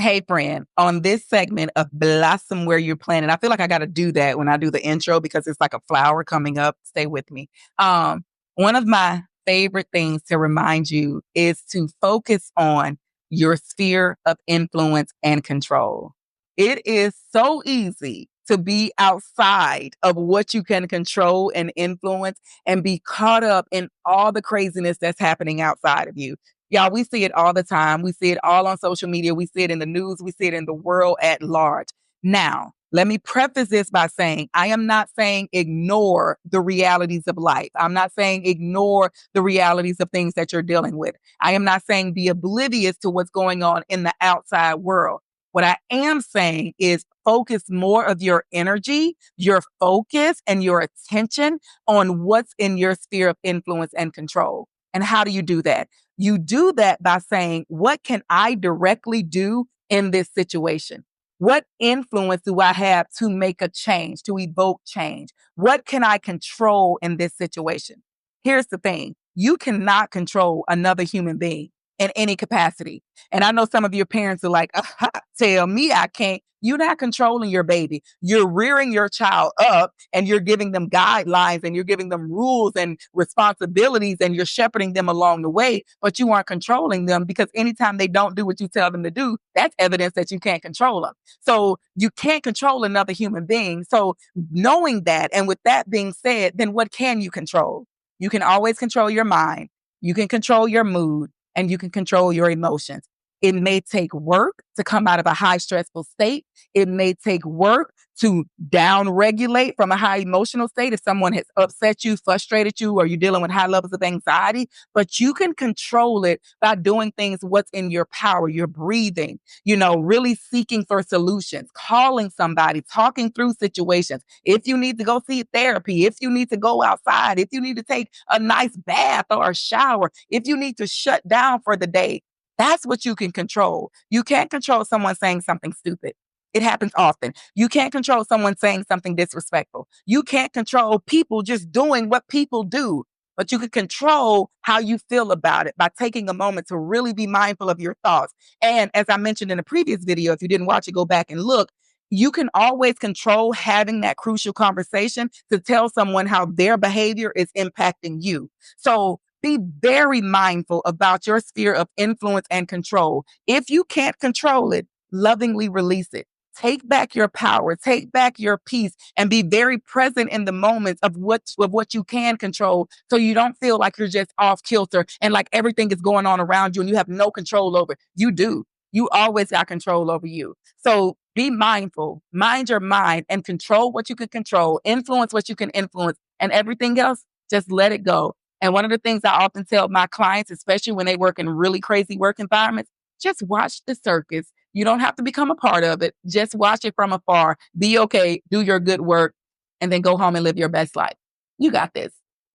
Hey, friend, on this segment of Blossom Where You're Planted, I feel like I got to do that when I do the intro because it's like a flower coming up. Stay with me. One of my favorite things to remind you is to focus on your sphere of influence and control. It is so easy to be outside of what you can control and influence and be caught up in all the craziness that's happening outside of you. Y'all, we see it all the time. We see it all on social media. We see it in the news. We see it in the world at large. Now, let me preface this by saying I am not saying ignore the realities of life. I'm not saying ignore the realities of things that you're dealing with. I am not saying be oblivious to what's going on in the outside world. What I am saying is focus more of your energy, your focus, and your attention on what's in your sphere of influence and control. And how do you do that? You do that by saying, what can I directly do in this situation? What influence do I have to make a change, to evoke change? What can I control in this situation? Here's the thing. You cannot control another human being in any capacity. And I know some of your parents are like, tell me I can't. You're not controlling your baby. You're rearing your child up and you're giving them guidelines and you're giving them rules and responsibilities and you're shepherding them along the way, but you aren't controlling them because anytime they don't do what you tell them to do, that's evidence that you can't control them. So you can't control another human being. So knowing that, and with that being said, then what can you control? You can always control your mind. You can control your mood and you can control your emotions. It may take work to come out of a high stressful state. It may take work to down regulate from a high emotional state if someone has upset you, frustrated you, or you're dealing with high levels of anxiety. But you can control it by doing things what's in your power. You're breathing, really seeking for solutions, calling somebody, talking through situations. If you need to go see therapy, if you need to go outside, if you need to take a nice bath or a shower, if you need to shut down for the day, that's what you can control. You can't control someone saying something stupid. It happens often. You can't control someone saying something disrespectful. You can't control people just doing what people do, but you can control how you feel about it by taking a moment to really be mindful of your thoughts. And as I mentioned in a previous video, if you didn't watch it, go back and look. You can always control having that crucial conversation to tell someone how their behavior is impacting you. So be very mindful about your sphere of influence and control. If you can't control it, lovingly release it. Take back your power, take back your peace, and be very present in the moments of what you can control so you don't feel like you're just off kilter and like everything is going on around you and you have no control over it. You do. You always got control over you. So be mindful, mind your mind, and control what you can control, influence what you can influence, and everything else, just let it go. And one of the things I often tell my clients, especially when they work in really crazy work environments, just watch the circus. You don't have to become a part of it. Just watch it from afar. Be okay, do your good work, and then go home and live your best life. You got this.